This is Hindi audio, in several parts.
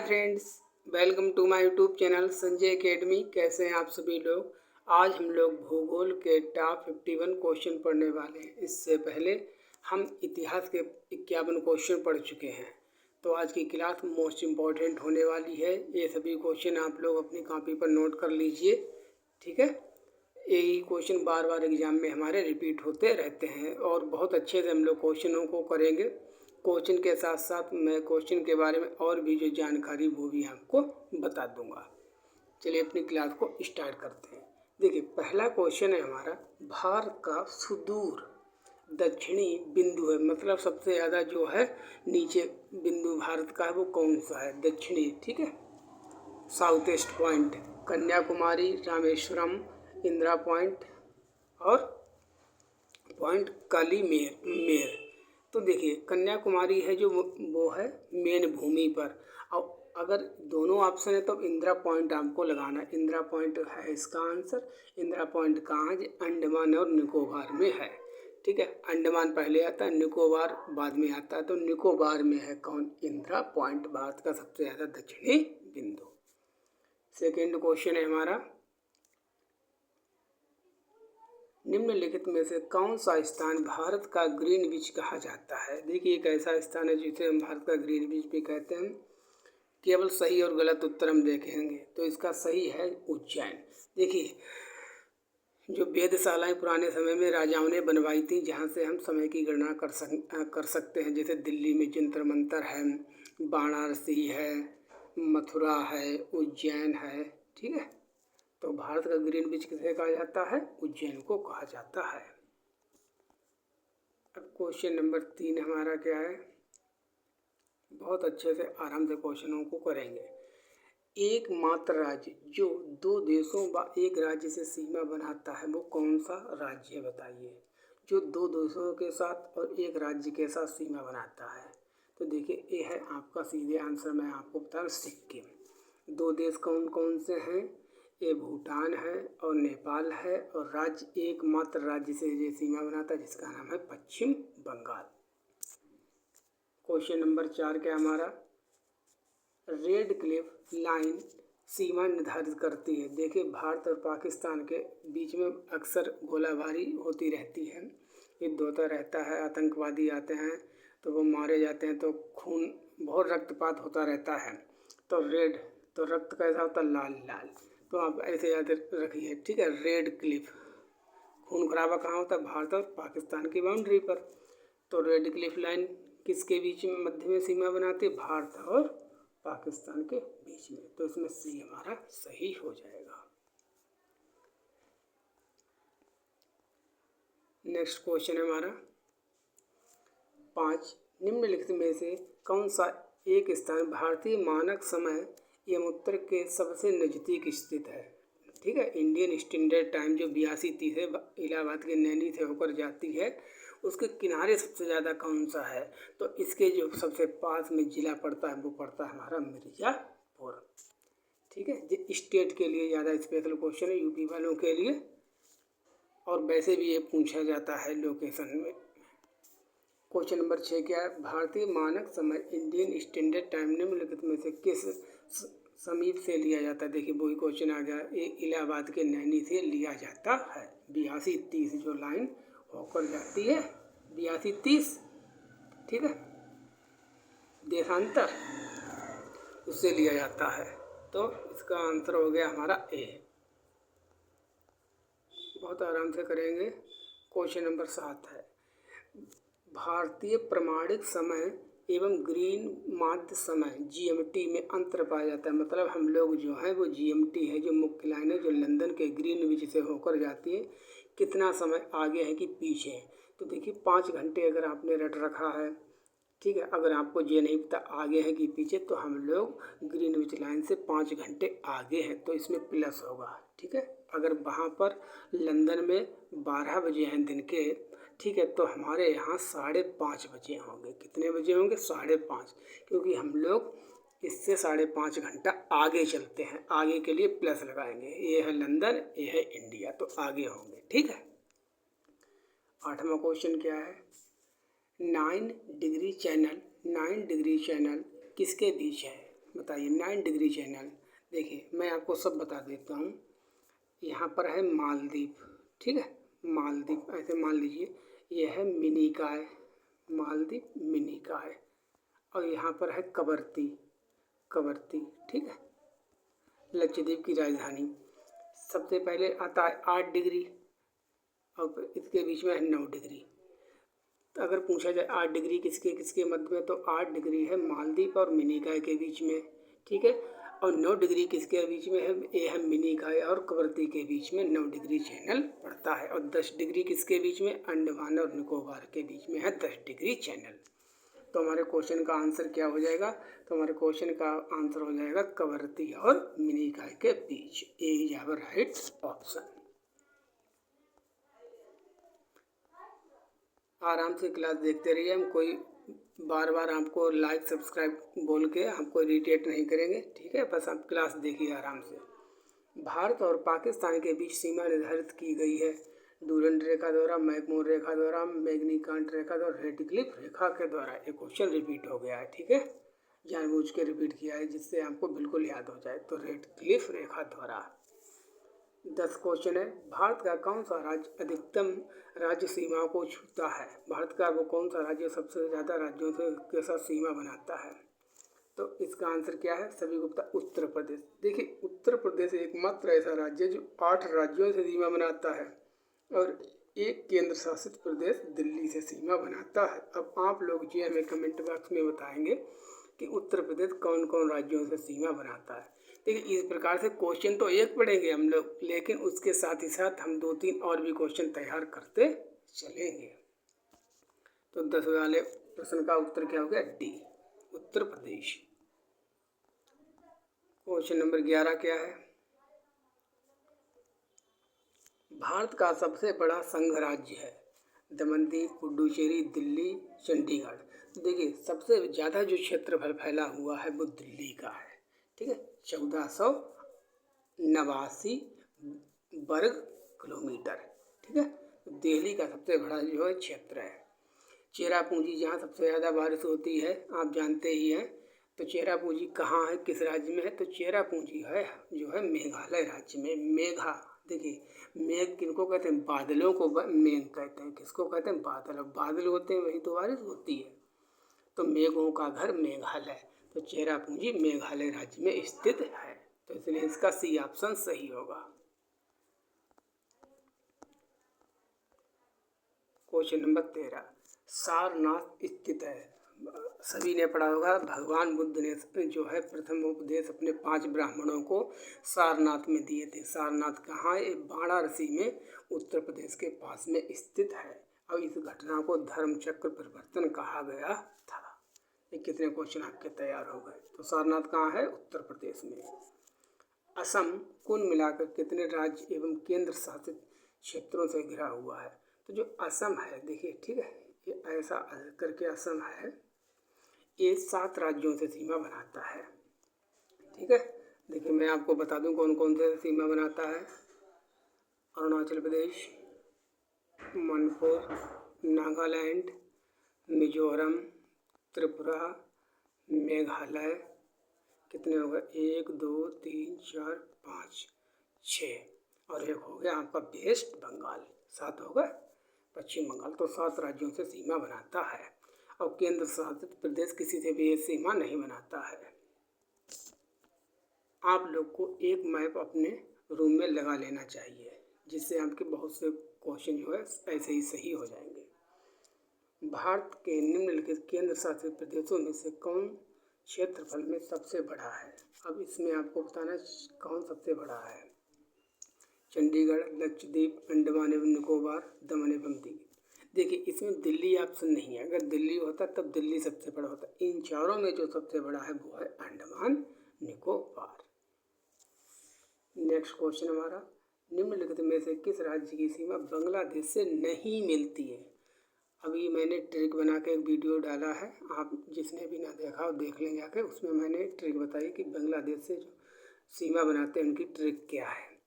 Friends, welcome to my YouTube channel Sanjay Academy. कैसे हैं आप सभी लोग। आज हम लोग भूगोल के टॉप 51 क्वेश्चन पढ़ने वाले हैं। इससे पहले हम इतिहास के 51 क्वेश्चन पढ़ चुके हैं। तो आज की क्लास मोस्ट इम्पॉर्टेंट होने वाली है। ये सभी क्वेश्चन आप लोग अपनी कॉपी पर नोट कर लीजिए, ठीक है। यही क्वेश्चन बार बार एग्जाम में हमारे रिपीट होते रहते हैं और बहुत अच्छे से हम लोग क्वेश्चनों को करेंगे। क्वेश्चन के साथ साथ मैं क्वेश्चन के बारे में और भी जो जानकारी वो भी आपको बता दूंगा। चलिए अपनी क्लास को स्टार्ट करते हैं। देखिए, पहला क्वेश्चन है हमारा, भारत का सुदूर दक्षिणी बिंदु है, मतलब सबसे ज़्यादा जो है नीचे बिंदु भारत का है वो कौन सा है, दक्षिणी, ठीक है। South east point, Kanyakumari, Rameswaram, Indira point और पॉइंट कालीमेर। तो देखिए, कन्याकुमारी है जो वो है मेन भूमि पर। और अगर दोनों ऑप्शन है तो इंदिरा पॉइंट आपको लगाना है। इंदिरा पॉइंट है इसका आंसर। इंदिरा पॉइंट कहाँ है, अंडमान और निकोबार में है, ठीक है। अंडमान पहले आता है, निकोबार बाद में आता है। तो निकोबार में है कौन, इंदिरा पॉइंट, भारत का सबसे ज़्यादा दक्षिणी बिंदु। सेकेंड क्वेश्चन है हमारा, निम्नलिखित में से कौन सा स्थान भारत का ग्रीनविच कहा जाता है। देखिए, एक ऐसा स्थान है जिसे हम भारत का ग्रीनविच भी कहते हैं। केवल सही और गलत उत्तर हम देखेंगे। तो इसका सही है उज्जैन। देखिए, जो वेधशालाएं पुराने समय में राजाओं ने बनवाई थी, जहाँ से हम समय की गणना कर सकते हैं। जैसे दिल्ली में जंतर मंतर है, वाराणसी है, मथुरा है, उज्जैन है, ठीक है। तो भारत का ग्रीनविच किसे कहा जाता है, उज्जैन को कहा जाता है। अब क्वेश्चन नंबर 3 हमारा क्या है, बहुत अच्छे से आराम से क्वेश्चनों को करेंगे। एकमात्र राज्य जो दो देशों व एक राज्य से सीमा बनाता है वो कौन सा राज्य है, बताइए। जो दो देशों के साथ और एक राज्य के साथ सीमा बनाता है। तो देखिए, ये है आपका सीधे आंसर, मैं आपको बता रहा, सिक्किम। दो देश कौन कौन से हैं, ये भूटान है और नेपाल है। और राज्य, एकमात्र राज्य से ये सीमा बनाता है जिसका नाम है पश्चिम बंगाल। क्वेश्चन नंबर 4 क्या हमारा, रेड क्लिफ लाइन सीमा निर्धारित करती है। देखिए, भारत और पाकिस्तान के बीच में अक्सर गोलाबारी होती रहती है, युद्ध होता रहता है, आतंकवादी आते हैं तो वो मारे जाते हैं, तो खून, बहुत रक्तपात होता रहता है। तो रेड, तो रक्त कैसा होता है, लाल लाल। तो आप ऐसे याद रखिए, ठीक है। रेड क्लिफ, खून खराबा कहाँ होता है, भारत और पाकिस्तान की बाउंड्री पर। तो रेड क्लिफ लाइन किसके बीच में, मध्य में सीमा बनाती है, भारत और पाकिस्तान के बीच में। तो इसमें सी हमारा सही हो जाएगा। नेक्स्ट क्वेश्चन है हमारा 5, निम्नलिखित में से कौन सा एक स्थान भारतीय मानक समय यमोत्तर के सबसे नज़दीक स्थित है, ठीक है। इंडियन स्टैंडर्ड टाइम जो 8230 है, इलाहाबाद के नैनी से होकर जाती है, उसके किनारे सबसे ज़्यादा कौन सा है। तो इसके जो सबसे पास में जिला पड़ता है वो पड़ता है हमारा मिर्ज़ापुर, ठीक है। जो स्टेट के लिए ज़्यादा स्पेशल क्वेश्चन है, यूपी वालों के लिए, और वैसे भी ये पूछा जाता है लोकेशन में। क्वेश्चन नंबर 6 क्या है, भारतीय मानक समय इंडियन स्टैंडर्ड टाइम निम्नलिखित में से किस समीप से लिया जाता है। देखिए, वही क्वेश्चन आ गया, ये इलाहाबाद के नैनी से लिया जाता है। 8230 जो लाइन होकर जाती है, 8230, ठीक है, देशांतर, उससे लिया जाता है। तो इसका आंसर हो गया हमारा ए। बहुत आराम से करेंगे। क्वेश्चन नंबर 7 है, भारतीय प्रमाणिक समय एवं ग्रीन माध्य समय जीएमटी में अंतर पाया जाता है। मतलब हम लोग जो है वो जीएमटी है, जो मुख्य लाइन है जो लंदन के ग्रीनविच से होकर जाती है, कितना समय आगे है कि पीछे है। तो देखिए, 5 घंटे अगर आपने रट रखा है, ठीक है। अगर आपको ये नहीं पता आगे है कि पीछे, तो हम लोग ग्रीनविच लाइन से 5 घंटे आगे हैं, तो इसमें प्लस होगा, ठीक है। अगर वहाँ पर लंदन में 12 बजे हैं दिन के, ठीक है, तो हमारे यहाँ 5:30 बजे होंगे। कितने बजे होंगे, 5:30, क्योंकि हम लोग इससे 5.5 घंटा आगे चलते हैं। आगे के लिए प्लस लगाएंगे, ये है लंदन, ये है इंडिया, तो आगे होंगे, ठीक है। 8वां क्वेश्चन क्या है, 9 डिग्री चैनल किसके बीच है। बताइए 9 डिग्री चैनल। देखिए मैं आपको सब बता देता हूँ। यहाँ पर है मालदीव, ठीक है, मालदीव ऐसे मान लीजिए। ये है मिनिकॉय, मालदीव मिनिकॉय। और यहाँ पर है कवरत्ती, कवरत्ती, ठीक है, लक्षद्वीप की राजधानी। सबसे पहले आता है 8 डिग्री और इसके बीच में है 9 डिग्री। तो अगर पूछा जाए 8 डिग्री किसके किसके मध्य में, तो 8 डिग्री है मालदीव और मिनिकॉय के बीच में, ठीक है। और 9 डिग्री किसके बीच में है, ये है मिनिकॉय और कवरत्ती के बीच में 9 डिग्री चैनल पड़ता है। और 10 डिग्री किसके बीच में, अंडमान और निकोबार के बीच में है 10 डिग्री चैनल। तो हमारे क्वेश्चन का आंसर क्या हो जाएगा, तो हमारे क्वेश्चन का आंसर हो जाएगा कवरत्ती और मिनिकॉय के बीच। ए इज आवर राइट ऑप्शन। आराम से क्लास देखते रहिए, हम कोई बार बार आपको लाइक सब्सक्राइब बोल के आपको इरिटेट नहीं करेंगे, ठीक है। बस आप क्लास देखिए आराम से। भारत और पाकिस्तान के बीच सीमा निर्धारित की गई है डूरंड रेखा द्वारा, मैकमोहन रेखा द्वारा, मैग्नीकांत रेखा द्वारा, रेडक्लिफ रेखा के द्वारा। ये क्वेश्चन रिपीट हो गया है, ठीक है, जानबूझ के रिपीट किया है जिससे आपको बिल्कुल याद हो जाए। तो रेडक्लिफ रेखा द्वारा। 10 क्वेश्चन है। भारत का कौन सा राज्य अधिकतम राज्य सीमाओं को छूता है, भारत का वो कौन सा राज्य सबसे ज़्यादा राज्यों से के साथ सीमा बनाता है, तो इसका आंसर क्या है, सभी को पता, उत्तर प्रदेश। देखिए उत्तर प्रदेश एकमात्र ऐसा राज्य है जो 8 राज्यों से सीमा बनाता है और एक केंद्र शासित प्रदेश दिल्ली से सीमा बनाता है। अब आप लोग जी हमें कमेंट बॉक्स में बताएंगे कि उत्तर प्रदेश कौन कौन राज्यों से सीमा बनाता है। देखिए इस प्रकार से क्वेश्चन तो एक पढ़ेंगे हम लोग, लेकिन उसके साथ ही साथ हम 2-3 और भी क्वेश्चन तैयार करते चलेंगे। तो 10 वाले प्रश्न का उत्तर क्या हो गया, D, Uttar Pradesh. Question number 11 क्या है, भारत का सबसे बड़ा संघ राज्य है दमनदीव, पुडुचेरी, दिल्ली, चंडीगढ़। देखिए सबसे ज़्यादा जो क्षेत्रफल फैला हुआ है वो दिल्ली का है, ठीक है, 1489 वर्ग किलोमीटर, ठीक है। दिल्ली का सबसे बड़ा जो है क्षेत्र है। चेरापूंजी जहाँ सबसे ज़्यादा बारिश होती है आप जानते ही हैं, तो चेरापूंजी कहाँ है, किस राज्य में है, तो चेरापूंजी है जो है मेघालय राज्य में। मेघा, देखिए मेघ किनको कहते हैं, बादलों को मेघ कहते हैं। किसको कहते हैं, बादल। अब बादल होते हैं वही तो बारिश होती है। तो मेघों का घर मेघालय, तो चेरापूंजी मेघालय राज्य में स्थित है, तो इसलिए इसका सी ऑप्शन सही होगा। क्वेश्चन नंबर 13, सारनाथ स्थित है। सभी ने पढ़ा होगा, भगवान बुद्ध ने जो है प्रथम उपदेश अपने 5 ब्राह्मणों को सारनाथ में दिए थे। सारनाथ कहाँ है, वाराणसी में उत्तर प्रदेश के पास में स्थित है। अब इस घटना को धर्म चक्र परिवर्तन कहा गया था। ये कितने क्वेश्चन आपके तैयार हो गए। तो सारनाथ कहाँ है, उत्तर प्रदेश में। असम कुल मिलाकर कितने राज्य एवं केंद्र शासित क्षेत्रों से घिरा हुआ है, तो जो असम है देखिए, ठीक है, ये ऐसा करके असम है, ये 7 राज्यों से सीमा बनाता है, ठीक है। देखिए मैं आपको बता दूं कौन कौन से सीमा बनाता है, अरुणाचल प्रदेश, मणिपुर, नागालैंड, मिजोरम, त्रिपुरा, मेघालय, कितने हो गए, 1 2 3 4 5 6, और एक हो गया आपका वेस्ट बंगाल, 7 हो गए, पश्चिम बंगाल। तो 7 राज्यों से सीमा बनाता है और केंद्र शासित प्रदेश किसी से भी ये सीमा नहीं बनाता है। आप लोग को एक मैप अपने रूम में लगा लेना चाहिए, जिससे आपके बहुत से क्वेश्चन जो है ऐसे ही सही हो जाएंगे। भारत के निम्नलिखित केंद्र शासित प्रदेशों में से कौन क्षेत्रफल में सबसे बड़ा है। अब इसमें आपको बताना कौन सबसे बड़ा है, चंडीगढ़, लक्षद्वीप, अंडमान एवं निकोबार, दमन एवं दीव। देखिए इसमें दिल्ली ऑप्शन नहीं है, अगर दिल्ली होता तब दिल्ली सबसे बड़ा होता। इन चारों में जो सबसे बड़ा है वो है अंडमान निकोबार। नेक्स्ट क्वेश्चन हमारा, निम्नलिखित में से किस राज्य की सीमा बांग्लादेश से नहीं मिलती है। अभी मैंने ट्रिक बना के एक वीडियो डाला है, आप जिसने भी ना देखा हो देख लें जाके, उसमें मैंने ट्रिक बताई कि बांग्लादेश से जो सीमा बनाते हैं उनकी ट्रिक क्या है,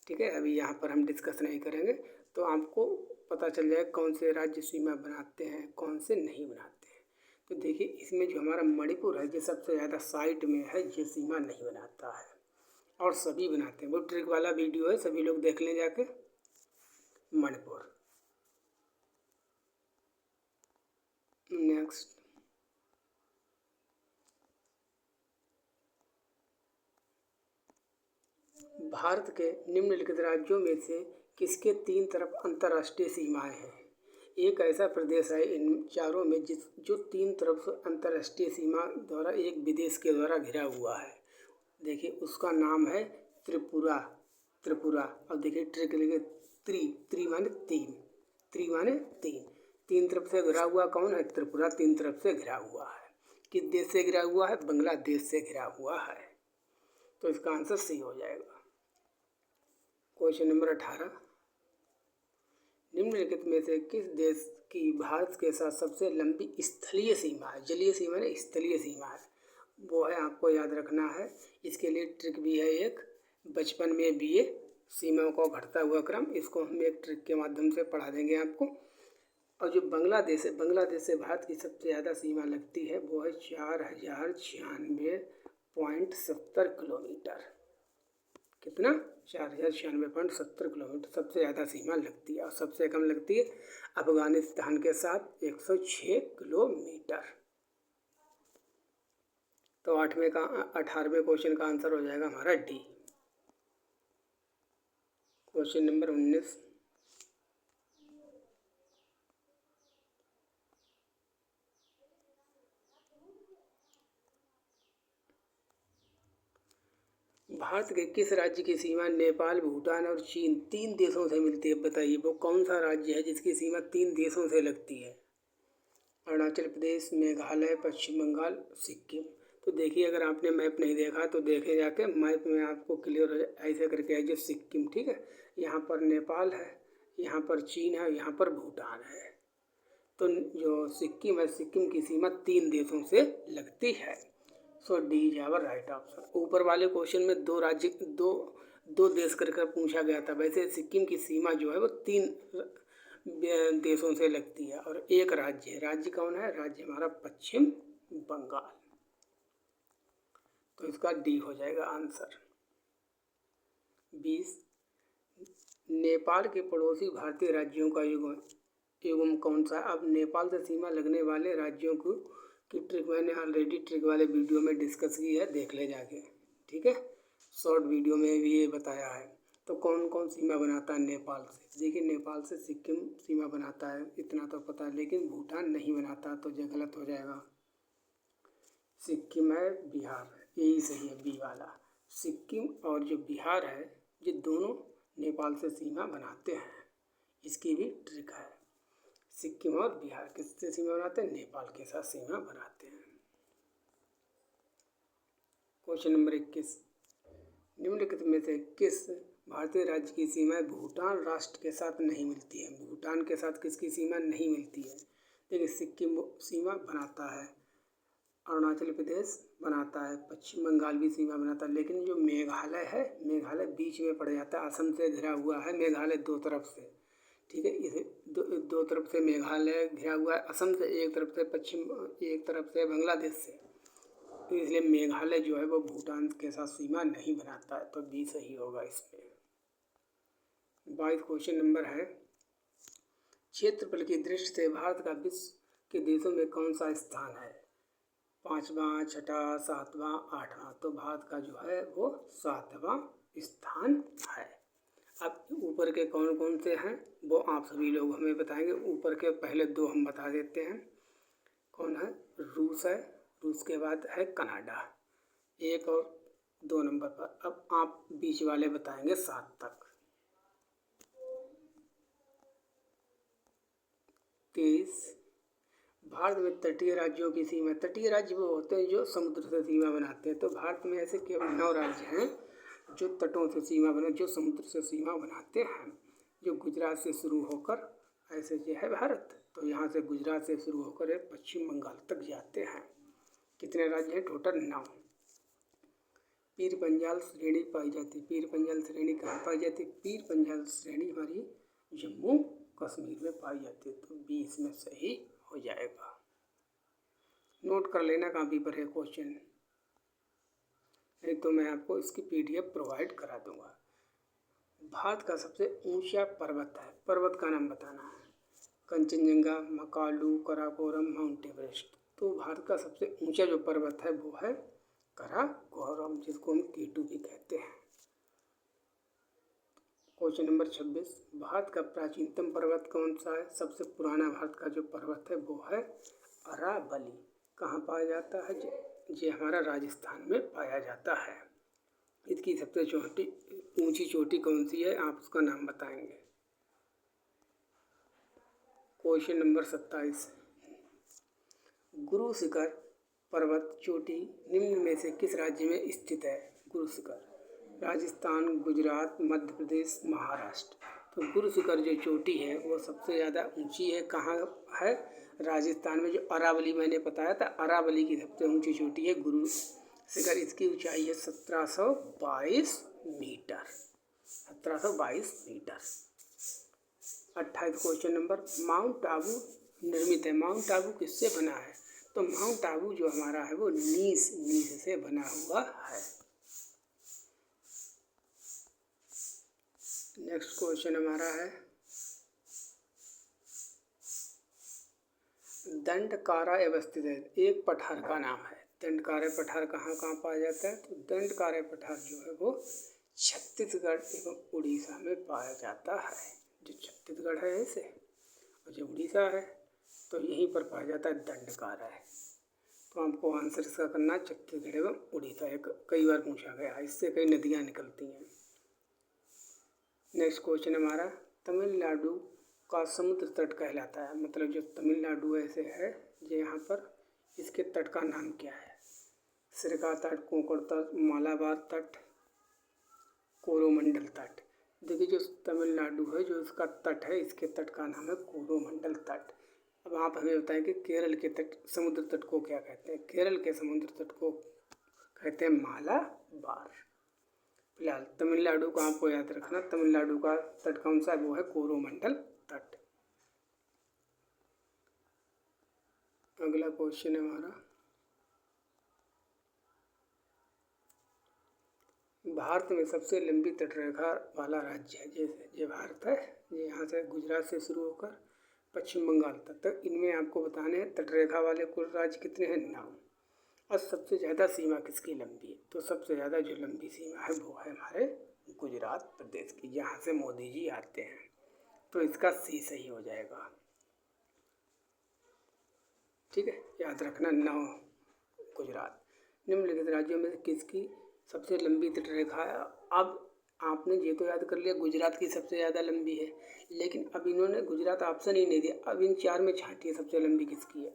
ठीक है। अभी यहाँ पर हम डिस्कस नहीं करेंगे, तो आपको पता चल जाए कौन से राज्य सीमा बनाते हैं कौन से नहीं बनाते हैं। तो देखिए इसमें जो हमारा मणिपुर है, ये सबसे ज़्यादा साइड में है, ये सीमा नहीं बनाता है और सभी बनाते हैं। वो ट्रिक वाला वीडियो है, सभी लोग देख लें जाके। मणिपुर। नेक्स्ट, भारत के निम्नलिखित राज्यों में से किसके तीन तरफ अंतर्राष्ट्रीय सीमाएं हैं? एक ऐसा प्रदेश है इन चारों में जो तीन तरफ से अंतर्राष्ट्रीय सीमा द्वारा एक विदेश के द्वारा घिरा हुआ है। देखिए उसका नाम है त्रिपुरा। त्रिपुरा। अब देखिए ट्रिक लिखे, त्रि माने तीन, त्रि माने तीन। तीन तरफ से घिरा हुआ कौन है? त्रिपुरा तीन तरफ से घिरा हुआ है। किस देश से घिरा हुआ है? बांग्लादेश से घिरा हुआ है। तो इसका आंसर सी हो जाएगा। क्वेश्चन नंबर 18, निम्नलिखित में से किस देश की भारत के साथ सबसे लंबी स्थलीय सीमा है? जलीय सीमा नहीं, स्थलीय सीमा है, वो है, आपको याद रखना है। इसके लिए ट्रिक भी है एक, बचपन में भी ये सीमाओं का घटता हुआ क्रम, इसको हम एक ट्रिक के माध्यम से पढ़ा देंगे आपको। और जो बांग्लादेश है, बांग्लादेश से भारत की सबसे ज़्यादा सीमा लगती है, वो है 4096.70 किलोमीटर। कितना? 4096.70 किलोमीटर सबसे ज़्यादा सीमा लगती है। और सबसे कम लगती है अफगानिस्तान के साथ 106 किलोमीटर। तो 18वें क्वेश्चन का आंसर हो जाएगा हमारा डी। क्वेश्चन नंबर 19, भारत के किस राज्य की सीमा नेपाल, भूटान और चीन तीन देशों से मिलती है? बताइए वो कौन सा राज्य है जिसकी सीमा तीन देशों से लगती है? अरुणाचल प्रदेश, मेघालय, पश्चिम बंगाल, सिक्किम। तो देखिए अगर आपने मैप नहीं देखा तो देखे जाके, मैप में आपको क्लियर हो जाए। ऐसे करके है जो सिक्किम, ठीक है, यहाँ पर नेपाल है, यहाँ पर चीन है, यहाँ पर भूटान है। तो जो सिक्किम है, सिक्किम की सीमा तीन देशों से लगती है। So D is our right option. ऊपर वाले क्वेश्चन में दो देश करके पूछा गया था, वैसे सिक्किम की सीमा जो है वो तीन देशों से लगती है और एक राज्य है। राज्य कौन है? राज्य हमारा पश्चिम बंगाल। तो इसका डी हो जाएगा आंसर। 20, नेपाल के पड़ोसी भारतीय राज्यों का युग्म कौन सा? अब नेपाल से सीमा लगने वाले राज्यों की ट्रिक मैंने ऑलरेडी ट्रिक वाले वीडियो में डिस्कस की है, देख ले जाके, ठीक है। शॉर्ट वीडियो में भी ये बताया है। तो कौन कौन सीमा बनाता है नेपाल से? देखिए नेपाल से सिक्किम सीमा बनाता है, इतना तो पता है, लेकिन भूटान नहीं बनाता, तो ये गलत हो जाएगा। सिक्किम है, बिहार है, यही सही है, बी वाला। सिक्किम और जो बिहार है ये दोनों नेपाल से सीमा बनाते हैं। इसकी भी ट्रिक है। सिक्किम और बिहार किससे सीमा बनाते हैं? नेपाल के साथ सीमा बनाते हैं। क्वेश्चन नंबर 21, निम्नलिखित में से किस भारतीय राज्य की सीमाएं भूटान राष्ट्र के साथ नहीं मिलती है? भूटान के साथ किसकी सीमा नहीं मिलती है? देखिए सिक्किम सीमा बनाता है, अरुणाचल प्रदेश बनाता है, पश्चिम बंगाल भी सीमा बनाता है, लेकिन जो मेघालय है, मेघालय बीच में पड़ जाता है, असम से घिरा हुआ है मेघालय दो तरफ से, ठीक है। इसे दो तरफ से मेघालय घिरा हुआ है असम से, एक तरफ से पश्चिम, एक तरफ से बांग्लादेश से, तो इसलिए मेघालय जो है वो भूटान के साथ सीमा नहीं बनाता है। तो बी सही होगा इसमें। 22 क्वेश्चन नंबर है, क्षेत्रफल की दृष्टि से भारत का विश्व के देशों में कौन सा स्थान है? 5वां, 6वां, 7वां, 8वां। तो भारत का जो है वो 7वां स्थान है। अब ऊपर के कौन कौन से हैं वो आप सभी लोग हमें बताएंगे। ऊपर के पहले दो हम बता देते हैं। कौन है? रूस है, रूस के बाद है कनाडा, 1 और 2 नंबर पर। अब आप बीच वाले बताएंगे 7 तक। 23, भारत में तटीय राज्यों की सीमा। तटीय राज्य वो होते हैं जो समुद्र से सीमा बनाते हैं। तो भारत में ऐसे केवल 9 राज्य हैं जो तटों से सीमा जो समुद्र से सीमा बनाते हैं। जो गुजरात से शुरू होकर ऐसे जो है भारत, तो यहाँ से गुजरात से शुरू होकर पश्चिम बंगाल तक जाते हैं। कितने राज्य हैं? टोटल 9। पीर पंजाल श्रेणी पाई जाती है। पीर पंजाल श्रेणी कहाँ पाई जाती है? पीर पंजाल श्रेणी हमारी जम्मू कश्मीर में पाई जाती है। तो 20 में सही हो जाएगा। नोट कर लेना कॉपी पर है क्वेश्चन, नहीं तो मैं आपको इसकी PDF प्रोवाइड करा दूंगा। भारत का सबसे ऊंचा पर्वत है, पर्वत का नाम बताना है। Kanchenjunga, Makalu, Karakoram, mount Everest. तो भारत का सबसे ऊंचा जो पर्वत है वो है कराकोरम, जिसको हम K2 भी कहते हैं। क्वेश्चन नंबर 26, भारत का प्राचीनतम पर्वत कौन सा है? सबसे पुराना भारत का जो पर्वत है वो है अरावली। कहाँ पाया जाता है? ये हमारा राजस्थान में पाया जाता है। इसकी सबसे ऊंची चोटी कौन सी है? आप उसका नाम बताएंगे। क्वेश्चन नंबर 27, गुरु शिखर पर्वत चोटी निम्न में से किस राज्य में स्थित है? गुरु शिखर राजस्थान, गुजरात, मध्य प्रदेश, महाराष्ट्र। तो गुरु शिखर जो चोटी है वो सबसे ज़्यादा ऊंची है। कहाँ है? राजस्थान में। जो अरावली मैंने बताया था, अरावली की सबसे ऊंची चोटी है गुरु शिखर। इसकी ऊंचाई है 1722 metre. 1722 metre. 28 question number, Mount Abu निर्मित है। माउंट आबू किससे बना है? तो माउंट आबू जो हमारा है वो नीस से बना हुआ है। नेक्स्ट क्वेश्चन हमारा है, दंडकारा अवस्थित है। एक पठार का नाम है। दंडकारा पठार कहाँ पाया जाता है? तो दंडकारा पठार जो है वो छत्तीसगढ़ एवं उड़ीसा में पाया जाता है। जो छत्तीसगढ़ है ऐसे, और जो उड़ीसा है तो यहीं पर पाया जाता है दंडकारा है। तो हमको आंसर इसका करना है छत्तीसगढ़ एवं उड़ीसा। कई बार पूछा गया, इससे कई नदियाँ निकलती हैं। नेक्स्ट क्वेश्चन हमारा, तमिलनाडु का समुद्र तट कहलाता है। मतलब जो तमिलनाडु ऐसे है, जो यहाँ पर इसके तट का नाम क्या है? सिरका तट, कोंकण तट, मालाबार तट, कोरोमंडल तट। देखिए जो तमिलनाडु है जो इसका तट है, इसके तट का नाम है कोरोमंडल तट। अब आप हमें बताएं कि केरल के तट समुद्र तट को क्या कहते हैं? केरल के समुद्र तट को कहते हैं मालाबार। फिलहाल तमिलनाडु का आपको याद रखना, तमिलनाडु का तट कौन सा है? वो है कोरोमंडल तट। अगला क्वेश्चन है हमारा, भारत में सबसे लंबी तटरेखा वाला राज्य है। जैसे ये भारत है, ये यहाँ से गुजरात से शुरू होकर पश्चिम बंगाल तक इनमें आपको बताने हैं तटरेखा वाले कुल राज्य कितने हैं? 9। और सबसे ज़्यादा सीमा किसकी लंबी है? तो सबसे ज़्यादा जो लंबी सीमा है वो है हमारे गुजरात प्रदेश की, जहाँ से मोदी जी आते हैं। तो इसका सी सही हो जाएगा। ठीक है, याद रखना 9 गुजरात। निम्नलिखित राज्यों में किसकी सबसे लंबी तटरेखा है? अब आपने ये तो याद कर लिया गुजरात की सबसे ज़्यादा लंबी है, लेकिन अब इन्होंने गुजरात ऑप्शन ही नहीं दिया। अब इन 4 में छांटिए सबसे लंबी किसकी है?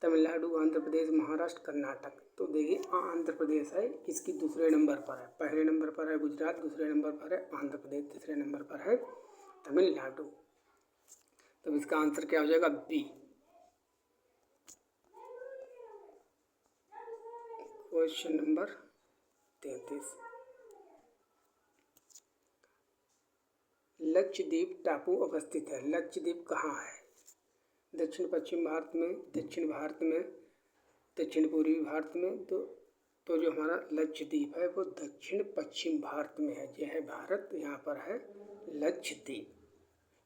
तमिलनाडु, आंध्र प्रदेश, महाराष्ट्र, कर्नाटक। तो देखिए आंध्र प्रदेश है, इसकी दूसरे नंबर पर है। पहले नंबर पर है गुजरात, दूसरे नंबर पर है आंध्र प्रदेश, तीसरे नंबर पर है तमिलनाडु। तो इसका आंसर क्या हो जाएगा? बी। क्वेश्चन नंबर 33, लक्षद्वीप टापू अवस्थित है। लक्षद्वीप कहाँ है? दक्षिण पश्चिम भारत में, दक्षिण भारत में, दक्षिण पूर्वी भारत में। तो जो हमारा लक्षद्वीप है वो दक्षिण पश्चिम भारत में है। यह है भारत, यहाँ पर है लक्षद्वीप।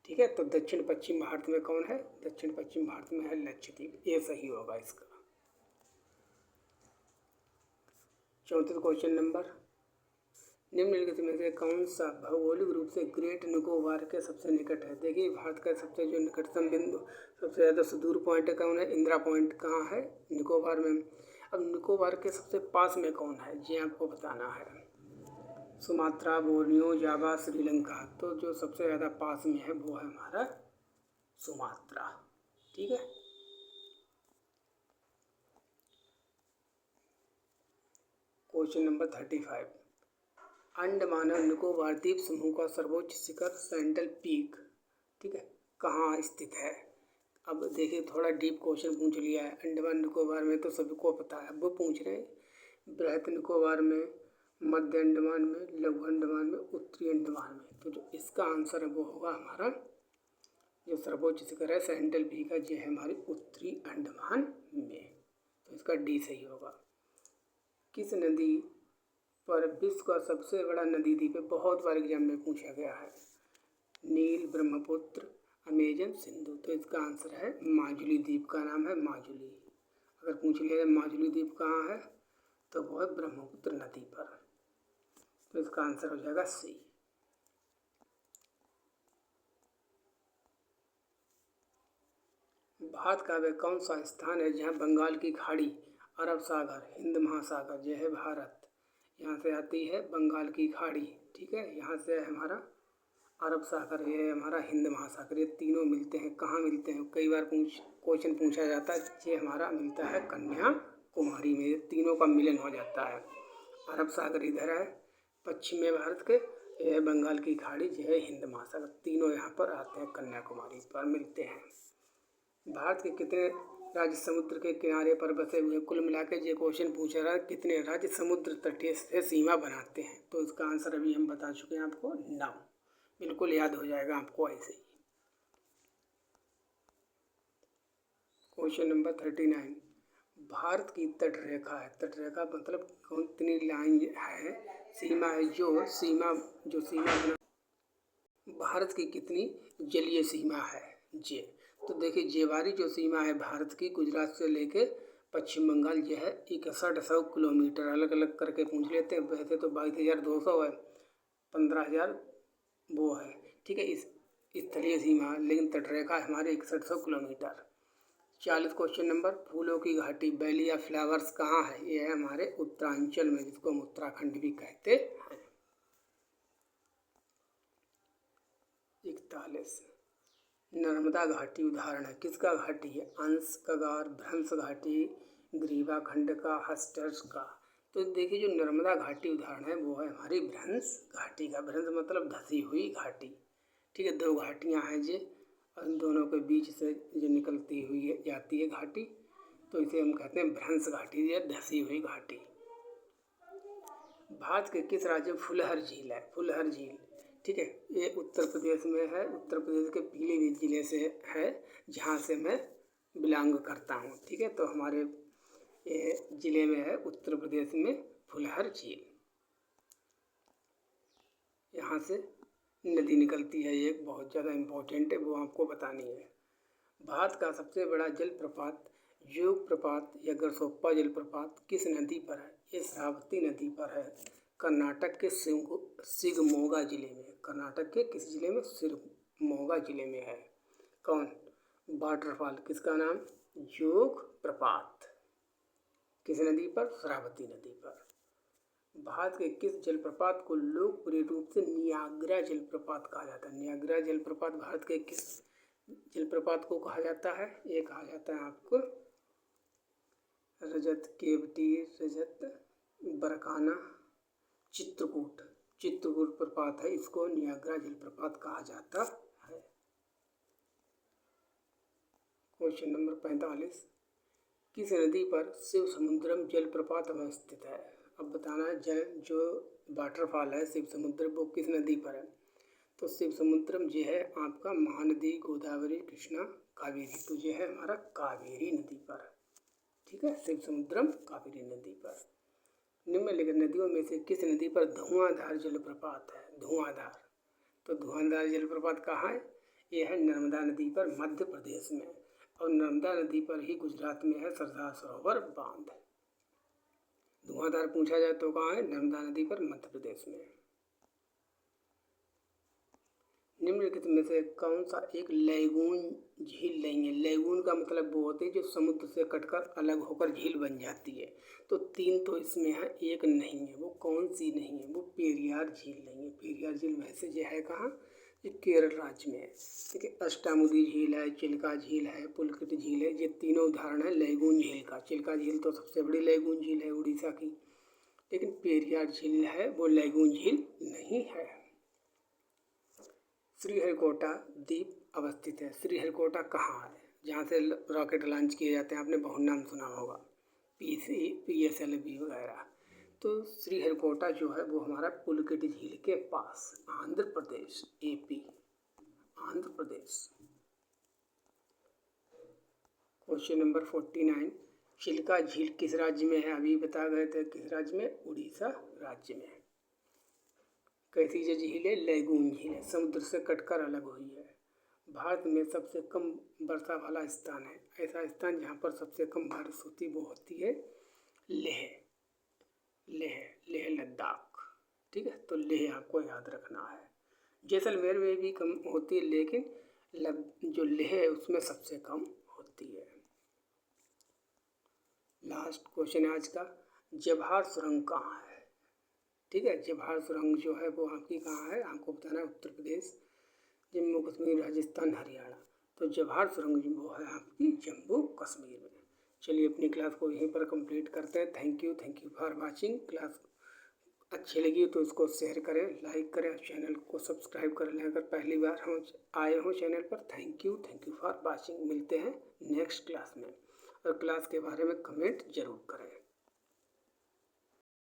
ठीक है, तो दक्षिण पश्चिम भारत में कौन है? दक्षिण पश्चिम भारत में है लक्षद्वीप। ये सही होगा इसका। 34 क्वेश्चन नंबर, निम्नलिखित में से कौन सा भौगोलिक रूप से ग्रेट निकोबार के सबसे निकट है? देखिए भारत का सबसे जो निकटतम बिंदु, सबसे ज़्यादा सुदूर पॉइंट कौन है? इंदिरा पॉइंट कहाँ है? निकोबार में। अब निकोबार के सबसे पास में कौन है? ये आपको बताना है। सुमात्रा, बोर्नियो, जावा, श्रीलंका। तो जो सबसे ज़्यादा पास में है वो है हमारा सुमात्रा। ठीक है, क्वेश्चन नंबर 35, अंडमान और निकोबार द्वीप समूह का सर्वोच्च शिखर सैंडल पीक, ठीक है, कहाँ स्थित है? अब देखिए थोड़ा डीप क्वेश्चन पूछ लिया है। अंडमान निकोबार में तो सभी को पता है, वो पूछ रहे हैं बृहद निकोबार में, मध्य अंडमान में, लघु अंडमान में, उत्तरी अंडमान में। तो जो इसका आंसर है वो होगा हमारा जो सर्वोच्च शिखर है सैंडल पीक का, ये है हमारी उत्तरी अंडमान में। तो इसका डी सही होगा। किस नदी पर विश्व का सबसे बड़ा नदी द्वीप है? बहुत बार एग्जाम में पूछा गया है। नील, ब्रह्मपुत्र, अमेजन, सिंधु। तो इसका आंसर है माजुली द्वीप का नाम है माजुली। अगर पूछ लिया जाए माजुली द्वीप कहाँ है तो वो है ब्रह्मपुत्र नदी पर। तो इसका आंसर हो जाएगा सी। भारत का वह कौन सा स्थान है जहाँ बंगाल की खाड़ी, अरब सागर, हिंद महासागर, यह है भारत। यहाँ से आती है बंगाल की खाड़ी, ठीक है, यहाँ से है हमारा अरब सागर, ये हमारा हिंद महासागर, ये तीनों मिलते हैं। कहाँ मिलते हैं? कई बार क्वेश्चन पूछा जाता है। ये हमारा मिलता है कन्याकुमारी में, ये तीनों का मिलन हो जाता है। अरब सागर इधर है पश्चिम में भारत के, यह है बंगाल की खाड़ी, यह है हिंद महासागर, तीनों यहाँ पर आते हैं, कन्याकुमारी पर मिलते हैं। भारत के कितने राज्य समुद्र के किनारे पर बसे हुए? कुल मिला के ये क्वेश्चन पूछा रहा है कितने राज्य समुद्र तटीय से सीमा बनाते हैं? तो इसका आंसर अभी हम बता चुके हैं आपको, 9। बिल्कुल याद हो जाएगा आपको ऐसे ही। क्वेश्चन नंबर 39, भारत की तटरेखा है, तटरेखा मतलब कितनी लाइन है, सीमा है, जो सीमा बना, भारत की कितनी जलीय सीमा है ये? तो देखिए ये वाली जो सीमा है भारत की, गुजरात से लेके पश्चिम बंगाल, यह है 6100 किलोमीटर। अलग अलग करके पूछ लेते हैं, वैसे तो 22,200 है, 15,000 वो है, ठीक है, इस स्थलीय सीमा, लेकिन तटरेखा हमारे 6100 किलोमीटर। 40 क्वेश्चन नंबर, फूलों की घाटी, वैली ऑफ फ्लावर्स कहाँ है? ये है हमारे उत्तरांचल में, जिसको हम उत्तराखंड भी कहते हैं। 41, नर्मदा घाटी उदाहरण है, किसका घाटी है? अंश, कगार, भ्रंश घाटी, ग्रीवा खंड का, हस्टर्स का। तो देखिए जो नर्मदा घाटी उदाहरण है वो है हमारी भ्रंश घाटी का। भ्रंश मतलब धसी हुई घाटी, ठीक है, 2 घाटियाँ हैं ये, और इन दोनों के बीच से जो निकलती हुई जाती है घाटी, तो इसे हम कहते हैं भ्रंश घाटी या धसी हुई घाटी। भारत के किस राज्य में फुलहर झील है? फुलहर झील, ठीक है, ये उत्तर प्रदेश में है, उत्तर प्रदेश के पीलीभीत जिले से है, जहाँ से मैं बिलोंग करता हूँ, ठीक है। तो हमारे ये ज़िले में है उत्तर प्रदेश में फुलहर झील, यहाँ से नदी निकलती है, एक बहुत ज़्यादा इम्पोर्टेंट है, वो आपको बतानी है। भारत का सबसे बड़ा जलप्रपात योग प्रपात या गरसोप्पा जलप्रपात किस नदी पर है? ये श्रावती नदी पर है, कर्नाटक के शिवमोगा जिले में। कर्नाटक के किस जिले में? शिवमोगा जिले में है। कौन? वाटरफॉल, किसका नाम? योग प्रपात, किस नदी पर? श्रावती नदी पर। भारत के किस जलप्रपात को लोकप्रिय रूप से नियाग्रा जलप्रपात कहा जाता है? नियाग्रा जलप्रपात भारत के किस जलप्रपात को कहा जाता है? ये कहा जाता है आपको रजत केवटी, रजत बरकाना, चित्रकूट प्रपात है, इसको नियाग्रा जलप्रपात कहा जाता है। क्वेश्चन नंबर 45, किस नदी पर शिव समुद्रम जलप्रपात अवस्थित है? अब बताना है, जल जो वाटरफॉल है शिव समुद्र, वो किस नदी पर है? तो शिव समुद्रम ये है आपका महानदी, गोदावरी, कृष्णा, कावेरी, तो ये है हमारा कावेरी नदी पर, ठीक है, शिव समुद्रम कावेरी नदी पर। निम्नलिखित नदियों में से किस नदी पर धुआंधार जलप्रपात है? धुआंधार, तो धुआंधार जलप्रपात कहाँ है? यह है नर्मदा नदी पर, मध्य प्रदेश में, और नर्मदा नदी पर ही गुजरात में है सरदार सरोवर बांध। धुआंधार पूछा जाए तो कहाँ है? नर्मदा नदी पर, मध्य प्रदेश में। निम्नलिखित में से कौन सा एक लैगून झील नहीं है? लैगून का मतलब वो होती है जो समुद्र से कटकर अलग होकर झील बन जाती है। तो 3 तो इसमें है, एक नहीं है, वो कौन सी नहीं है? वो पेरियार झील नहीं है। पेरियार झील वैसे जो है कहाँ? ये केरल राज्य में है, ठीक है। अष्टामुदी झील है, चिल्का झील है, पुलकित झील है, ये तीनों उदाहरण है लैगून झील का। चिल्का झील तो सबसे बड़ी लैगून झील है उड़ीसा की, लेकिन पेरियार झील है वो लैगून झील नहीं है। श्रीहरिकोटा द्वीप अवस्थित है। श्रीहरिकोटा कहाँ है? जहाँ से रॉकेट लॉन्च किए जाते हैं, आपने बहुत नाम सुना होगा, PSLV वगैरह। तो श्रीहरिकोटा जो है वो हमारा पुलकित झील के पास, Andhra Pradesh, AP, Andhra Pradesh. Question number 49, Chilka झील किस राज्य में है? अभी बता गए थे किस राज्य में, उड़ीसा राज्य में। कैसी जो झील है? लैगून झील है, समुद्र से कटकर अलग हुई है। भारत में सबसे कम वर्षा वाला स्थान है, ऐसा स्थान जहाँ पर सबसे कम बारिश होती वो होती है लेह, लेह लद्दाख। ठीक है, तो लेह आपको याद रखना है। जैसलमेर में भी कम होती है, लेकिन जो लेह है उसमें सबसे कम होती है। लास्ट क्वेश्चन है आज का, जवाहर सुरंग कहाँ है? ठीक है, जवाहर सुरंग जो है वो आपकी कहाँ है? आपको बताना है उत्तर प्रदेश, जम्मू कश्मीर, राजस्थान, हरियाणा। तो जवाहर सुरंग वो है आपकी जम्मू कश्मीर में। चलिए अपनी क्लास को यहीं पर कंप्लीट करते हैं। Thank you for watching. Class अच्छी लगी तो इसको शेयर करें, लाइक करें, चैनल को सब्सक्राइब कर लें अगर पहली बार हम आए हो चैनल पर। Thank you for watching. मिलते हैं नेक्स्ट क्लास में, और क्लास के बारे में कमेंट जरूर करें।